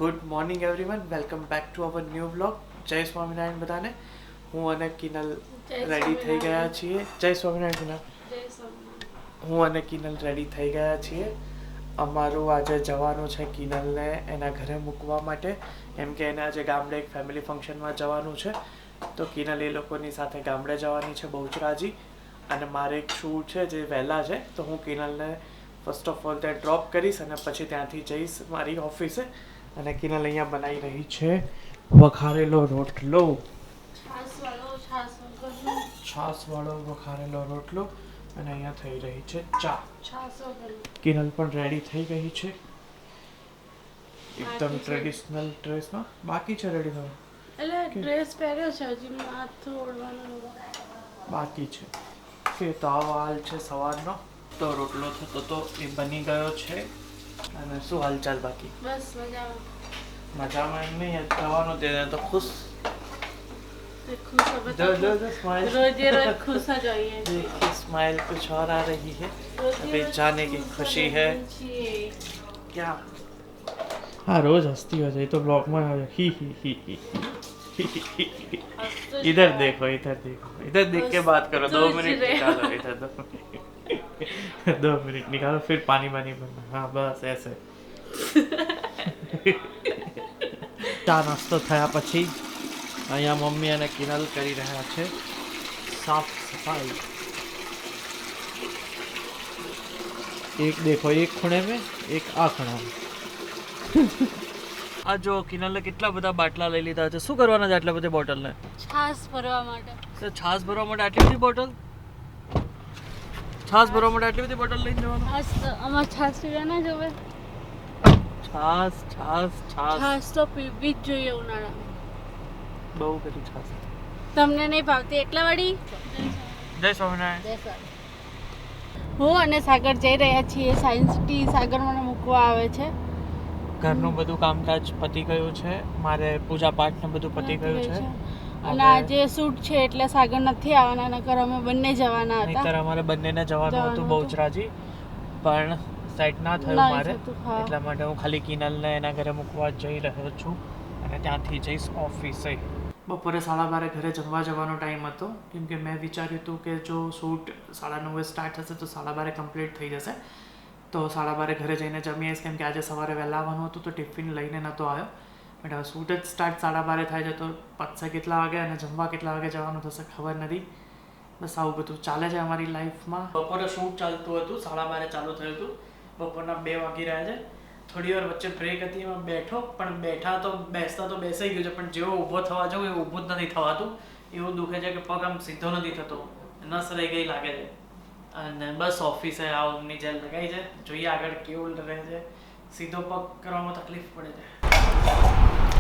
Good morning everyone, welcome back to our new vlog. જય સ્વામિનારાયણ બધાને. હું અને કિનલ રેડી થઈ ગયા છીએ. જય સ્વામિનારાયણ કિનલ. હું અને કિનલ રેડી થઈ ગયા છીએ. અમારું આજે જવાનું છે કિનલને એના ઘરે મૂકવા માટે, કેમ કે એને આજે ગામડે એક ફેમિલી ફંક્શનમાં જવાનું છે. તો કિનલ એ લોકોની સાથે ગામડે જવાની છે બહુચરાજી. અને મારે એક શૂટ છે જે વહેલા છે, તો હું કિનલને ફર્સ્ટ ઓફ ઓલ ત્યાં ડ્રોપ કરીશ અને પછી ત્યાંથી જઈશ મારી ઓફિસે. અને કિનલ અહીંયા બનાવી રહી છે વઘારેલો રોટલો, છાસવાળો વઘારેલો રોટલો. અને અહીંયા થઈ રહી છે ચા. કિનલ પણ રેડી થઈ ગઈ છે એકદમ ટ્રેડિશનલ ડ્રેસમાં. બાકી છે રેડી થવાનું? એટલે ડ્રેસ પહેર્યો છે, હજી માથું ઓળવાનું બાકી છે. કે તો આવો હાલ છે સવારનો. તો રોટલો થતો તો એ બની ગયો છે. અને શું હાલચાલ બાકી? બસ મજામાં. મજામાં એમ નહીં, જવાનું તે તો ખુશ. रोज खुश हो जाइए. देखिए स्माइल कुछ और आ रही है. अभी जाने की खुशी है क्या? हाँ, रोज हंसती हो जाए तो ब्लॉग में हो ही इधर देखो, इधर देखो, इधर देख के बात करो. 2 मिनट निकालो इधर. 2 मिनट निकालो, फिर पानी वानी बनना. हाँ बस ऐसे. ચા નાસ્તો થયા પછી અહીંયા મમ્મી અને કિનલ કરી રહ્યા છે સાફ સફાઈ. એક દેખો, એક ખૂણે મેં, એક આ ખૂણામાં. આ જો કિનલે કેટલા બધા બાટલા લઈ લીધા છે. શું કરવાના છે આટલા બધી બોટલને? છાસ ભરવા માટે. તો છાસ ભરવા માટે આટલી બધી બોટલ? છાસ ભરવા માટે આટલી બધી બોટલ લઈને જવાનું? છાસ તો અમાર છાસ પીવા ના જોવે. છાસ છાસ છાસ છાસ તો પીવી જ જોઈએ ઉનાળામાં. બહુ બધી છાસ. તમને નહીં ભાવતી એટલા વાળી? જય સ્વામિનારાયણ. હું અને સાગર જઈ રહ્યા છીએ સાયન્સ સિટી. સાગર મને મૂકવા આવે છે. ઘરનું બધું કામકાજ પતી ગયું છે. મારે પૂજા પાઠ ને બધું પતી ગયું છે. અને આજે શૂટ છે એટલે સાગર નથી આવવાના, નકર અમે બંને જવાના હતા. નહીંતર અમારે બંનેને જવાનું હતું બહુચરાજી, પણ સેટ ના થયું મારે. એટલા માટે હું ખાલી કિનલને એના ઘરે મૂકવા જઈ રહ્યો છું અને ત્યાંથી જઈશ ઓફિસે. બપોરે 12:30 ઘરે જમવા જવાનો ટાઈમ હતો, કેમ કે મેં વિચાર્યું હતું કે જો શૂટ 9:30 સ્ટાર્ટ થશે તો 12:30 કમ્પ્લીટ થઈ જશે. તો 12:30 ઘરે જઈને જમી આવીશ, કેમ કે આજે સવારે વહેલા આવવાનું હતું તો ટિફિન લઈને નહોતો આવ્યો. બટ હવે શૂટ જ સ્ટાર્ટ 12:30 થાય છે, તો પતશે કેટલા વાગે અને જમવા કેટલા વાગે જવાનું થશે ખબર નથી. બસ આવું બધું ચાલે છે અમારી લાઈફમાં. બપોરે શૂટ ચાલતું હતું, 12:30 ચાલુ થયું હતું. બપોરના 2 વાગી રહ્યા છે. થોડી વાર વચ્ચે બ્રેક હતી, એમાં બેઠો, પણ બેસતા તો બેસાઈ ગયું છે, પણ જેવો ઊભો થવા જાઉં એવું ઊભું જ નથી થવાતું. એવું દુખે છે કે પગ આમ સીધો નથી થતો, નસ રહી ગઈ લાગે છે. અને બસ ઓફિસે આવની જેલ લગાવી છે. જોઈએ આગળ કેવું રહે છે. સીધો પગ કરવામાં તકલીફ પડે છે.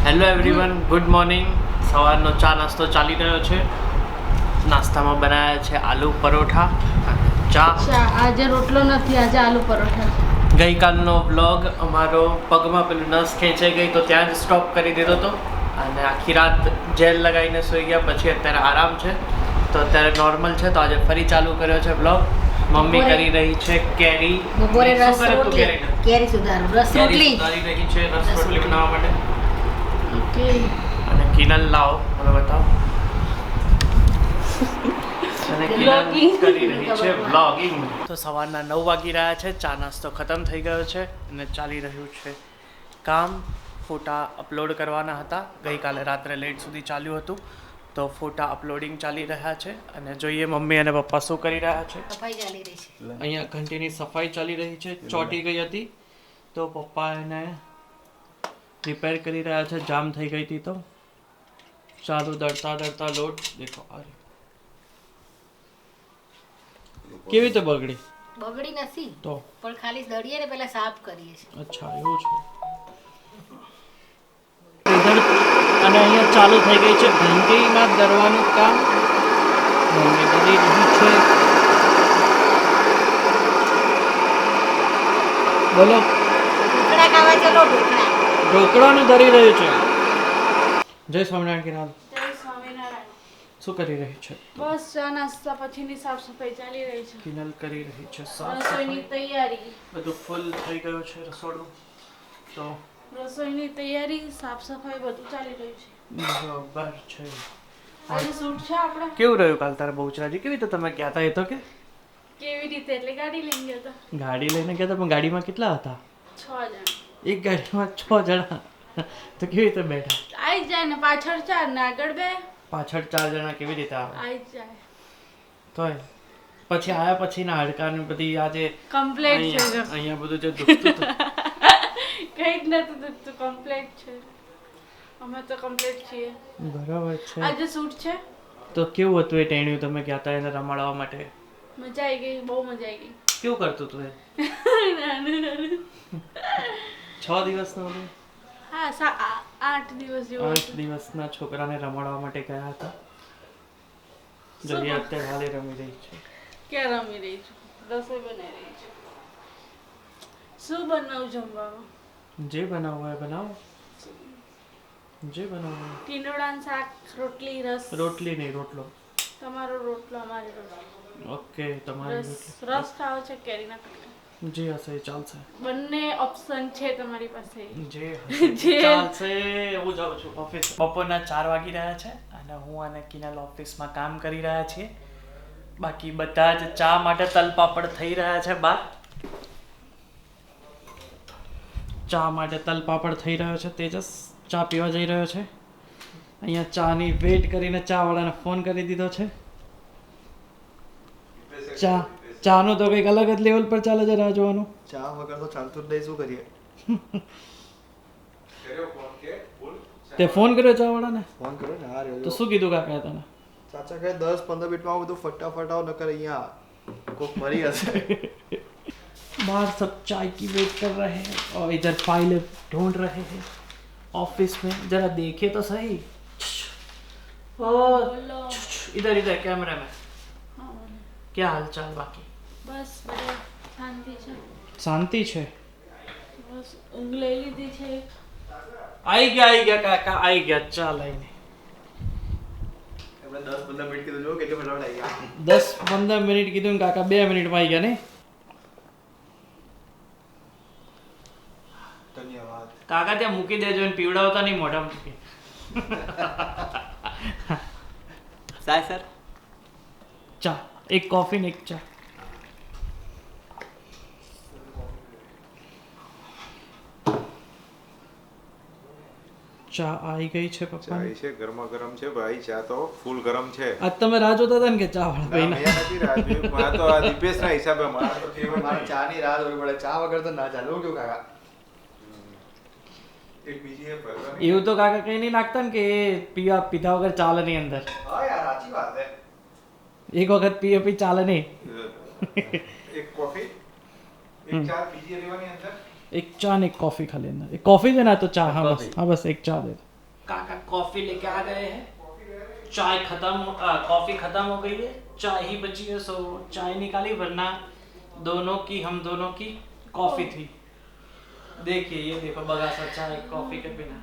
Hello everyone, good morning. સવારનો ચા નાસ્તો ચાલી રહ્યો છે. નાસ્તામાં બનાવ્યા છે આલુ પરોઠા અને ચા. આજે રોટલો નથી, આજે આલુ પરોઠા. ગઈકાલનો વ્લોગ અમારો પગમાં પેલું નસ ખેંચાઈ ગઈ તો ત્યાં જ સ્ટોપ કરી દીધો હતો અને આખી રાત જેલ લગાવીને સૂઈ ગયા. પછી અત્યારે આરામ છે, તો અત્યારે નોર્મલ છે. તો આજે ફરી ચાલુ કર્યો છે વ્લોગ. મમ્મી કરી રહી છે કેરી. બપોરે રસ રોટલી, કેરી સુધારું, રસ રોટલી કરી રહી છે, રસ રોટલી બનાવવા માટે. ઓકે. અને કિનલ લાવો, મને બતાવો. અને કિનલ કરી રહી છે વ્લોગિંગ. તો સવારના 9 વાગી રહ્યા છે. ચા નાસ્તો ખતમ થઈ ગયો છે અને ચાલી રહ્યું છે કામ. ફોટા અપલોડ કરવાના હતા, ગઈકાલે રાત્રે લેટ સુધી ચાલ્યું હતું, તો ફોટા અપલોડિંગ ચાલી રહ્યા છે. અને જોઈએ મમ્મી અને પપ્પા શું કરી રહ્યા છે. સફાઈ ચાલી રહી છે. અહીંયા ઘંટીની સફાઈ ચાલી રહી છે. ચોંટી ગઈ હતી તો પપ્પા એને રિપેર કરી રહ્યા છે. જામ થઈ ગઈ હતી તો ચાલુ દળતા લોટ દેખો. કેવી રીતે બગડી? બગડી નથી તો પણ ખાલી દળીએ ને પહેલા સાફ કરીએ છીએ. અચ્છા, એવું છે. અને અહીંયા ચાલુ થઈ ગઈ છે ઘંટીમાં દરવાનું કામ. મમ્મી દરી રહી છે. બોલો. ઢોકળા ખાવા ચલો. ઢોકળાનું દરી રહ્યું છે. જય સ્વામિનારાયણ કિનાલ. જય સ્વામિનારાયણ. શું કરી રહી છે? બસ ચા નાસ્તા પછીની સાફ સફાઈ ચાલી રહી છે. કિનલ કરી રહી છે સાફ રસોઈની સફાઈ. તૈયારી. બધું ફૂલ થઈ ગયું છે રસોડું. તો રસોઈની તૈયારી સાફ સફાઈ બધું ચાલી રહ્યું છે. બરાબર છે. આજે શૂટ છે આપણે. કેવું રહ્યું કાલ તારા બહુચરાજી? કેવી રીતે તમે ગયા હતા? એ તો કે કેવી રીતે એટલે ગાડી લઈને ગયા હતા. ગાડી લઈને ગયા હતા, પણ ગાડીમાં કેટલા હતા? 6 જણ. એક ગાડીમાં 6 જણા. તો કેવી રીતે બેઠા? આઈ જાય ને પાછળ 4 ને આગળ 2. પાછળ 4 જણા કેવી રીતે આવે? આઈ જાય. તોય પછી આયા પછીના હાડકાની બધી આજે કમ્પ્લીટ છે. અહીંયા બધું જે દુખતું હતું. કઈ જ નથી દુખતું, કમ્પ્લીટ છે. અમે તો કમ્પ્લીટ છીએ. બરાબર છે. આજે શૂટ છે. તો કેવું હતું એ ટેણ્યું તમે ગયા હતા એને રમાડવા માટે? મજા આવી ગઈ, બહુ મજા આવી ગઈ. કેવું કરતું તું એ? 6 દિવસનો હતો? હા 8 દિવસ જેવું 8 દિવસના છોકરાને રમાડવા માટે ગયા હતા. જલ્દી અત્યારે હાલે રમી રહી છે. ક્યાં રમી રહી છું? રસોઈ બનાવી રહી છું. શું બનાવું જમવામાં? જે બનાવવું હોય બનાવો. જે બનાવવું હોય. ટીંડોળાનું શાક, રોટલી, રસ. રોટલી નહીં, રોટલો. તમારો રોટલો, અમારી રોટલી. ઓકે, તમારી રસ રોટલી. રસ ખાવો છે, કેરીના કટકા. જે હશે એ ચાલશે. બંને ઓપ્શન છે તમારી પાસે. જે હશે એ ચાલશે. હું જાઉં છું ઓફિસ. બપોરના 4 વાગી રહ્યા છે અને હું અને કિનલ ઓફિસમાં કામ કરી રહ્યા છીએ. બાકી બધા જ ચા માટે તલપાપડ થઈ રહ્યા છે બહાર. ચા માટે તલપાપડ થઈ રહ્યો છે. તેજસ ચા પીવા જઈ રહ્યો છે. અહીંયા ચાની વેઇટ કરીને ચા વાળાને ફોન કરી દીધો છે. ચાનું તો કંઈક અલગ જ લેવલ પર ચાલે છે. રાહ જોવાનું. ચા વગર તો ચાલતું જ નહીં, શું કરીએ? તે ફોન કર્યો ચા વાળાને? ફોન કર્યો ને. હા રે. તો શું કીધું કાકા તને? ચાચા કહે 10-15 મિનિટમાં આવું બધું ફટાફટ આવો, નકર અહીંયા કોક મરી હશે. बाहर सब चाय की वेट कर रहे हैं और इधर फाइलें ढूंढ रहे हैं ऑफिस में. जरा देखे तो सही. और इधर इधर कैमरा में. क्या हाल चाल बाकी? બસ બધા શાંતિ છે. शांति છે. બસ ઊંઘ લઈ લીધી છે. आई गया काका आई गया. चल आईने આપણે 10-15 મિનિટ કીધું, જો કેટલી ફટાફટ આવી ગયા. 10-15 મિનિટ કીધું ને કાકા 2 મિનિટમાં આવી ગયા ને. ધન્યવાદ. કાકા ત્યાં મૂકી દેજો ને પીવડાવતા નહીં મોઢામાં મૂકી. સાય સર. ચા એક કોફી ને એક ચા. ચા આવી ગઈ છે પપ્પા. ચાય છે, ગરમા ગરમ છે ભાઈ. ચા તો ફૂલ ગરમ છે. આજ તમે રાહ જોતા હતા ને કે ચા વાળા ભાઈ ના, મેં નથી રાહ જોઈ. આ તો આ દીપેશના હિસાબે મારા તો favorite મારે નહીં. ચા ની રાહ જોવી પડે. ચા વગર તો ના ચાલે. હું કેવું કાકા? એક બીજી એ ફરવા એવું તો કાકા કઈ નહીં નાખતા ને કે એ પીધા વગર ચાલે નહીં અંદર. હા યાર, સાચી વાત છે. એક વખત પીએ પછી ચાલે નહીં. એક કોફી, એક ચા બીજી લેવાની અંદર. एक चाय ने एक कॉफी खा लेना. एक कॉफी देना तो चाय. हाँ बस, कॉफी. हाँ बस एक चाय दे दो. काका कॉफी लेके आ गए हैं. चाय खत्म, कॉफी खत्म हो गई है. चाय ही बची है, सो चाय निकाली, वरना दोनों की हम दोनों की कॉफी थी. देखिए ये देखो बगासा चाय कॉफी के बिना.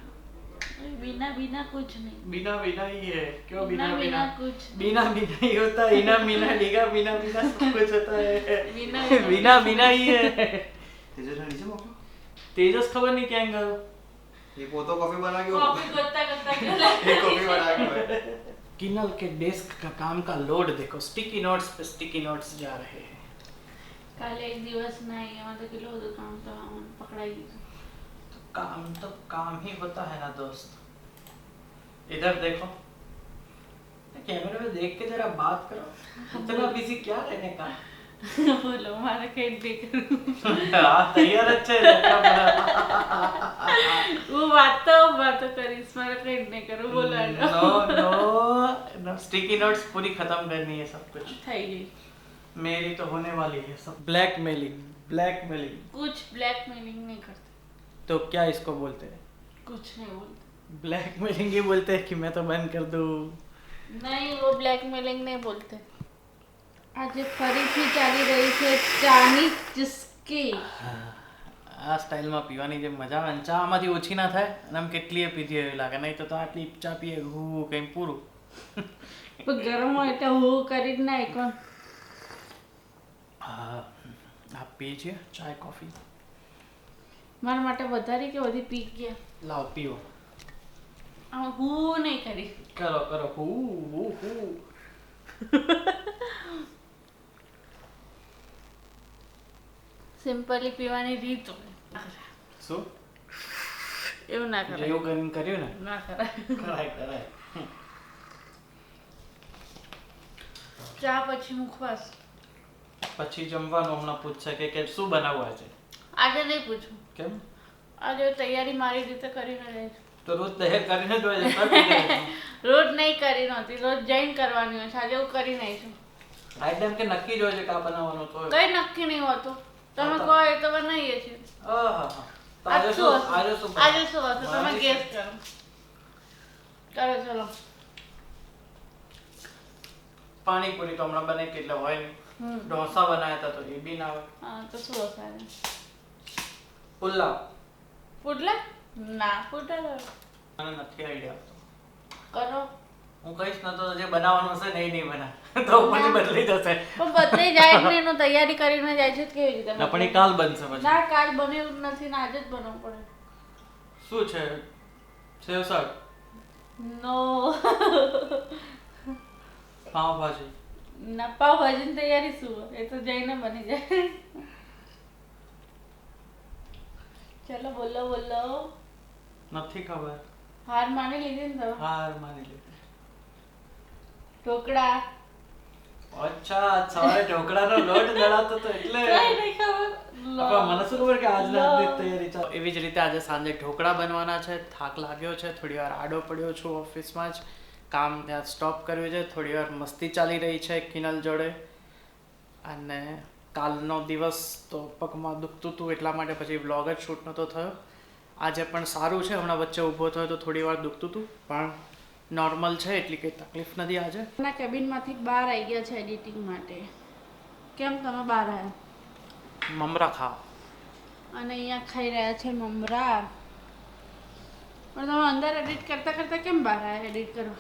बिना बिना कुछ नहीं. बिना बिना ही है. क्यों बिना बिना बिना? कुछ. बिना बिना ही होता है. इना बिना लिखा बिना बिना सब कुछ होता है. बिना बिना बिना ही है. તેજસને નીચે મોકલો. तेजस खबर नहीं क्या गयो. એ પોતો કોફી બના ગયો. कॉफी करता करता એ કોફી બના ગયો. किनल के डेस्क का काम का लोड देखो. स्टिकी नोट्स पे स्टिकी नोट्स जा रहे हैं. કાલે એક દિવસ ના એમાં તો કેટલું બધું કામ તો પકડાઈ ગયું. तो काम ही होता है ना दोस्त. इधर देखो, कैमरे में देख के जरा बात करो. इतना बिजी क्या रहने का. બોલો મારે કઈ નહીં કરું. हाँ तैयार अच्छे रहता बड़ा. હું વાતો કરીશ, મારે કઈ નહીં કરું. બોલો नो नो स्टिकी नोट्स पूरी खत्म करनी है सब कुछ. થઈ ગઈ. मेरी तो होने वाली है सब. Blackmailing blackmailing. कुछ ब्लैकमेलिंग नहीं करते. तो क्या इसको बोलते हैं? कुछ नहीं बोलते. ब्लैकमेलिंग ही बोलते हैं कि मैं तो बंद कर दूँ. नहीं, वो ब्लैकमेलिंग नहीं बोलते. આજે ફરીથી ચાલી રહી છે ચાની ચુસ્કી. આ સ્ટાઇલમાં પીવાની જે મજા આવે ને ચા આમાંથી ઓછી ના થાય અને આમ કેટલીય પીધી એવી લાગે. નહીં તો આટલી ચા પીએ હું કંઈ પૂરું. પણ ગરમ હોય એટલે હું કરી જ નાખો. હા આપ પીએ છીએ ચાય કોફી? મારા માટે વધારી કે બધી પી ગયા? લાવ પીવો. આમાં હું નહીં કરી. કરો કરો. હું સિમ્પલી પીવાની રીત હોય. શું એવું ના કરાય. જેવું કર્યું ને ના કરાય. કરાય. ચા પછી મુખવાસ. પછી જમવાનું હમણાં પૂછશે કે શું બનાવવા છે. આજે નહીં પૂછું. કેમ? આજે તૈયારી મારી રીતે કરીને રહી છું. તો રોજ તૈયાર કરીને જ હોય છે. રોજ નહીં કરી નહોતી, રોજ જઈને કરવાની હોય છે. આજે હું કરી નહીં છું. આઈટમ કે નક્કી જ હોય છે કા બનાવવાનું તો કઈ નક્કી નહીં હોતું. તમે કહો એ તો બનાવીએ છીએ. આહા. તો આજે શું હતું? આજે શું આજે શું હતું તમે ગેસ કરો. કરો ચલો. પાણીપુરી તો હમણાં બને એટલે હોય નહીં. ઢોસા બનાવ્યા હતા તો એ બી ના હોય. હા તો શું હશે આજે? પુલાવ. પુડલા? ના પુડલા મને નથી આઈડિયા આવતો. કરો. હું કહીશ ને તો જે બનાવવાનું હશે ને એ નહીં બના તો પછી બદલી જશે. પણ બદલાઈ જાય જ ને એનું તૈયારી કરીને જાય છે તો કેવી રીતે ના પણ એ કાલ બનશે પછી. ના કાલ બન્યું નથી ને આજે જ બનાવવું પડે. શું છે? સેવસળ. નો. પાવભાજી. ના પાવભાજીની તૈયારી શું હોય? એ તો જઈને બની જાય. ચલો બોલો બોલો. નથી ખબર. હાર માની લીધી ને તમે? હાર માની લીધી. ઢોકળા. અચ્છા સવારે ઢોકળાનો લોટ દળાતો તો એટલે કઈ નહીં ખબર. આપણા મને શું ખબર કે આજના આજની તૈયારી ચાલે. એવી જ રીતે આજે સાંજે ઢોકળા બનવાના છે. થાક લાગ્યો છે, થોડી વાર આડો પડ્યો છું ઓફિસમાં જ. કામ ત્યાં સ્ટોપ કર્યું છે. થોડી વાર મસ્તી ચાલી રહી છે કિનલ જોડે. અને કાલનો દિવસ તો પગમાં દુખતું હતું એટલા માટે પછી વ્લોગ જ શૂટ નહોતો થયો. આજે પણ સારું છે. હમણાં વચ્ચે ઊભો થયો તો થોડી વાર દુખતું હતું પણ નોર્મલ છે એટલી કંઈ તકલીફ નથી આજે. ના કેબિનમાંથી બહાર આવી ગયા છે એડિટિંગ માટે. કેમ તમે બહાર આવ્યા? મમરા ખાઓ. અને અહીંયા ખાઈ રહ્યા છે મમરા. પણ તમે અંદર એડિટ કરતા કરતા કેમ બહાર આવ્યા એડિટ કરવા?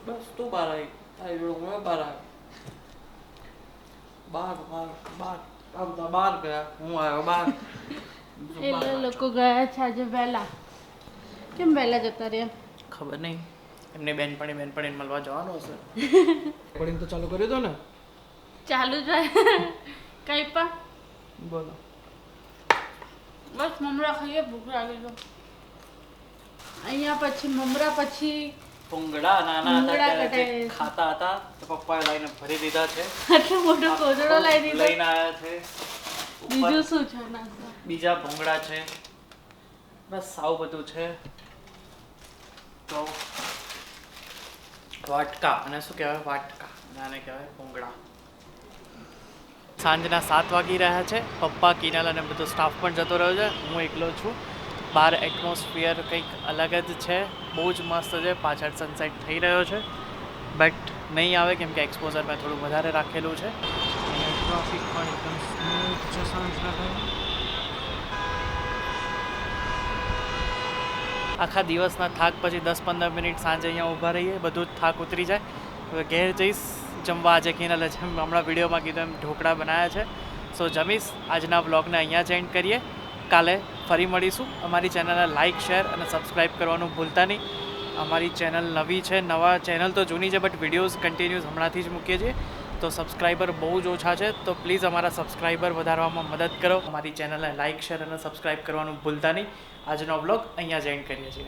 બસ તું બહાર આવી. તારી જોડે હું બહાર આવ્યો. બહાર ગયા હું આવ્યો બહાર. એટલે લોકો ગયા છે આજે વહેલા. કેમ વહેલા જતા રહ્યા? ખબર નહીં. એમને બેનપણીને મળવા જવાનું હશે. રેકોર્ડિંગ તો ચાલુ કર્યું હતું ને? ચાલુ જ હોય. કઈ પણ બોલો. બસ મમરા ખાઈએ, ભૂખ લાગી તો. અહીંયા પછી મમરા પછી ભૂંગળા નાના હતા ભૂંગળા ત્યારે તે કટાય. ખાતા હતા તો પપ્પાએ લાઈને ભરી દીધા છે. આટલો મોટો કોથળો લઈ દીધો. લઈને આવ્યા છે. બીજું શું છે નાસ્તા? બીજા ભૂંગળા છે. બસ આવું બધું છે. તો વાટકા અને શું કહેવાય વાટકા આને કહેવાય ભૂંગળા. સાંજના 7 વાગી રહ્યા છે. પપ્પા કિનલ અને બધો સ્ટાફ પણ જતો રહ્યો છે. હું એકલો છું. બહાર એટમોસ્ફિયર કંઈક અલગ જ છે. બહુ જ મસ્ત છે. પાછળ સનસેટ થઈ રહ્યો છે બટ નહીં આવે કેમ કે એક્સપોઝર મેં થોડું વધારે રાખેલું છે. ટ્રાફિક પણ એકદમ સ્મૂથ છે સાંજના ટાઈમ. આખા દિવસના થાક પછી 10-15 મિનિટ સાંજે અહીંયા ઊભા રહીએ બધું જ થાક ઉતરી જાય. હવે ઘેર જઈશ જમવા. આજે કિનલે જેમ હમણાં વિડીયોમાં કીધું એમ ઢોકળા બનાવ્યા છે. સો જમીશ. આજના વ્લોગને અહીંયા જ એન્ડ કરીએ. કાલે ફરી મળીશું. અમારી ચેનલને લાઇક શેર અને સબસ્ક્રાઈબ કરવાનું ભૂલતા નહીં. અમારી ચેનલ નવી છે. નવા ચેનલ તો જૂની છે બટ વિડીયોઝ કન્ટિન્યુઅસ હમણાંથી જ મૂકીએ છીએ. તો સબસ્ક્રાઈબર બહુ જ ઓછા છે તો પ્લીઝ અમારા સબસ્ક્રાઈબર વધારવામાં મદદ કરો. અમારી ચેનલને લાઇક શેર અને સબસ્ક્રાઈબ કરવાનું ભૂલતા નહીં. આજનો વ્લોગ અહીંયા જ એન્ડ કરીએ છીએ.